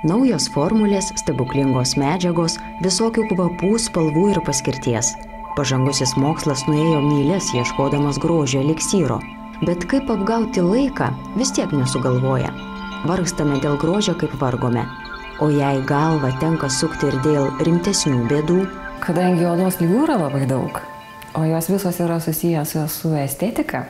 Naujos formulės, stebuklingos medžiagos, visokių kvapų, spalvų ir paskirties. Pažangusis mokslas nuėjo mylias ieškodamas grožio eliksyro. Bet kaip apgauti laiką, vis tiek nesugalvoja. Vargstame dėl grožio, kaip vargome. O jei galvą tenka sukti ir dėl rimtesnių bėdų. Kadangi odos ligų yra labai daug, o jos visos yra susijęs su estetika,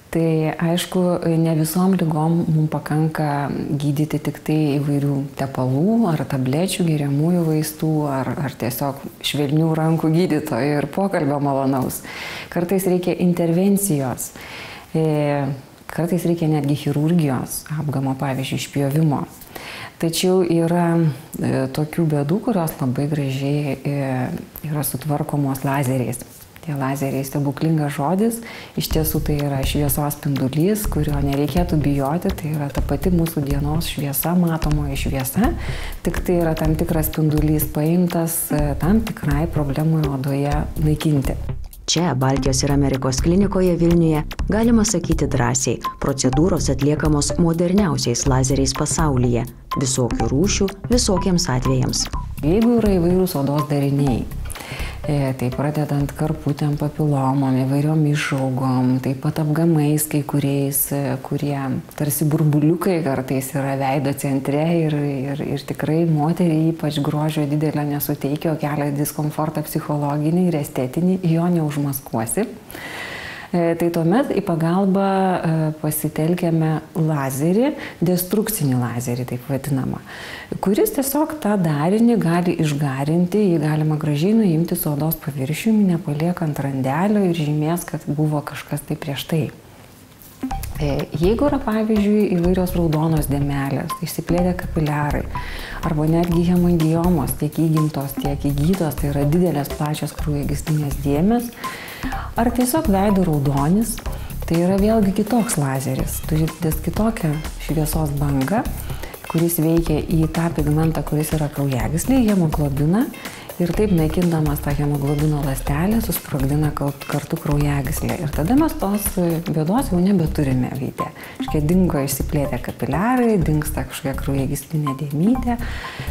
tai aišku, ne visom ligom mums pakanka gydyti tik tai įvairių tepalų ar tablečių, geriamųjų vaistų ar tiesiog švelnių rankų gydytojų ir pokalbio malonaus. Kartais reikia intervencijos, kartais reikia netgi chirurgijos, apgamo, pavyzdžiui, išpjovimo. Tačiau yra tokių bėdų, kurios labai gražiai yra sutvarkomos lazeriais. Tie lazeriai stebuklingas žodis, iš tiesų tai yra šviesos spindulys, kurio nereikėtų bijoti, tai yra ta pati mūsų dienos šviesa, matomoji šviesa, tik tai yra tam tikras spindulys paimtas tam tikrai problemai odoje naikinti. Čia, Baltijos ir Amerikos klinikoje Vilniuje, galima sakyti drąsiai, procedūros atliekamos moderniausiais lazeriais pasaulyje, visokių rūšių, visokiems atvejams. Jeigu yra įvairūs odos dariniai, tai pradedant karputėm, papilomom, įvairiom išaugom, taip pat apgamais kai kuriais, kurie tarsi burbuliukai kartais yra veido centre ir tikrai moteriai ypač grožio didelio nesuteikia, o kelia diskomfortą psichologinį ir estetinį, jo neužmaskuosi. Tai tuomet į pagalbą pasitelkiame lazerį, destrukcinį lazerį, taip vadinamą, kuris tiesiog tą darinį gali išgarinti, jį galima gražiai nuimti su odos paviršiumi, nepaliekant randelio ir žymės, kad buvo kažkas tai prieš tai. Jeigu yra, pavyzdžiui, įvairios raudonos dėmelės, išsiplėtę kapiliarai, arba netgi hemangiomos, tiek įgimtos, tiek įgytos, tai yra didelės plačios kraujagyslinės dėmės, ar tiesiog veido raudonis, tai yra vėlgi kitoks lazeris, turintis kitokią šviesos bangą, kuris veikia į tą pigmentą, kuris yra kraujagyslė, hemoglobiną, ir taip naikindamas tą hemoglobino ląstelę susprogdina kartu kraujagyslę. Ir tada mes tos bėdos jau nebeturime veide. Iškia dingo išsiplėtę kapiliarai, dingsta kažkokia kraujagyslinė dėmytė.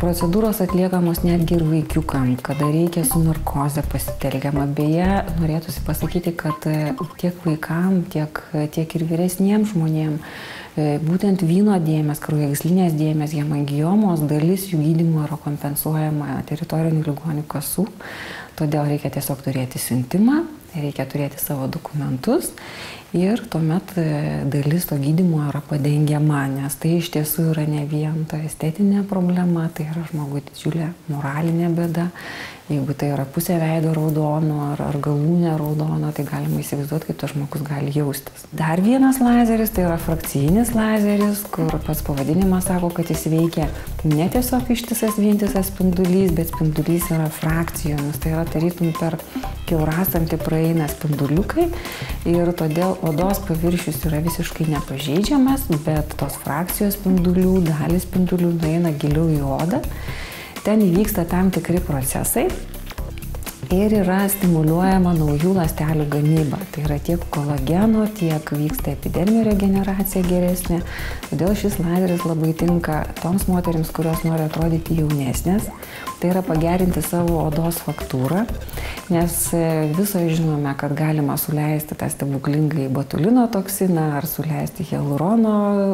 Procedūros atliekamos netgi ir vaikiukam, kada reikia su narkoze pasitelkiama. Beje, norėtųsi pasakyti, kad tiek vaikam, tiek ir vyresniems žmonėms būtent vyno dėmės, kraujagyslinės dėmės, hemangiomos dalis jų gydymo yra kompensuojama teritorinių ligonių kasų. Todėl reikia tiesiog turėti siuntimą, reikia turėti savo dokumentus ir tuomet dalis to gydymo yra padengiama, nes tai iš tiesų yra ne vien ta estetinė problema, tai yra žmogui didžiulė moralinė bėda. Jeigu tai yra pusė veido raudono ar galūnė raudono, tai galima įsivaizduoti, kaip tas žmogus gali jaustis. Dar vienas lazeris, tai yra frakcijinis lazeris, kur pats pavadinimas sako, kad jis veikia ne tiesiog ištisas vientisas spindulys, bet spindulys yra frakcijomis. Tai yra tarytum per kiaurasamtį praeina spinduliukai ir todėl odos paviršius yra visiškai nepažeidžiamas, bet tos frakcijos spindulių, dalis spindulių nueina giliau į odą. Ten įvyksta tam tikri procesai ir yra stimuliuojama naujų ląstelių gamyba. Tai yra tiek kolageno, tiek vyksta epidermio regeneracija geresnė. Todėl šis lazeris labai tinka toms moterims, kurios nori atrodyti jaunesnės. Tai yra pagerinti savo odos faktūrą, nes viso žinome, kad galima suleisti tą stebuklingąjį botulino toksiną ar suleisti hialurono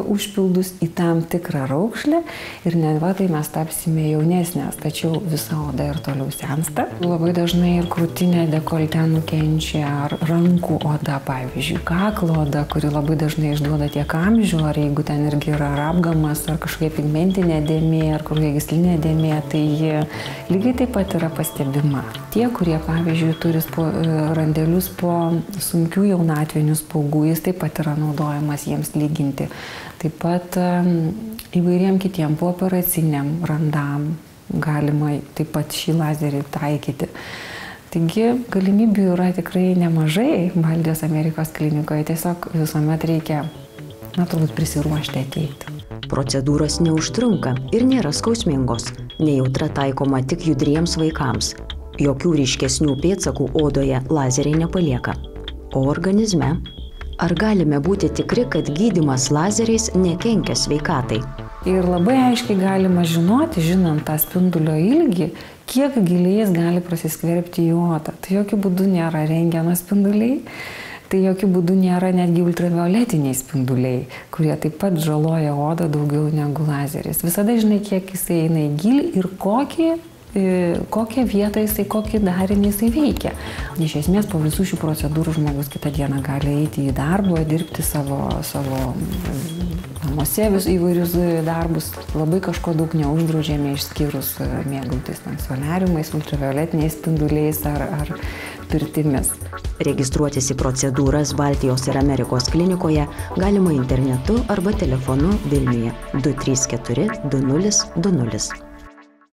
užpildus į tam tikrą raukšlę ir neva tai mes tapsime jaunesnės, tačiau visa oda ir toliau sensta. Labai dažnai ir krūtinė dekolte nukenčia, ar rankų oda, pavyzdžiui, kaklo oda, kuri labai dažnai išduoda tiek amžių, ar jeigu ten irgi yra apgamas, ar kažkokia pigmentinė dėmė, ar kraujagyslinė dėmė, tai ji lygiai taip pat yra pastebima. Tie, kurie, pavyzdžiui, turi randelius po sunkių jaunatvinių spuogų, jis taip pat yra naudojamas jiems lyginti. Taip pat įvairiem kitiem pooperaciniam randam galima taip pat šį lazerį taikyti. Taigi galimybių yra tikrai nemažai Baltijos Amerikos klinikoje, tiesiog visuomet reikia, turbūt prisiruošti ateiti. Procedūros neužtrunka ir nėra skausmingos. Nejautra taikoma tik judriems vaikams. Jokių ryškesnių pėdsakų odoje lazeriai nepalieka. O organizme? Ar galime būti tikri, kad gydymas lazeriais nekenkia sveikatai? Ir labai aiškiai galima žinoti, žinant tą spindulio ilgį, kiek giliai jis gali prasiskverbti į odą. Tai jokių būdų nėra rentgeno spinduliai, tai jokių būdų nėra netgi ultravioletiniai spinduliai, kurie taip pat žaloja odą daugiau negu lazeris. Visada žinai, kiek jisai eina į gilį ir kokią vietą jisai, kokį darinį jisai veikia. Iš esmės, po visų šių procedūrų žmogus kitą dieną gali eiti į darbą, dirbti savo namuose įvairius darbus. Labai kažko daug neuždraudžiame išskyrus mėgautis soliariumais, ultravioletiniais spinduliais ar pirtimis. Registruotis į procedūras Baltijos ir Amerikos klinikoje galima internetu arba telefonu Vilniuje 234 2020.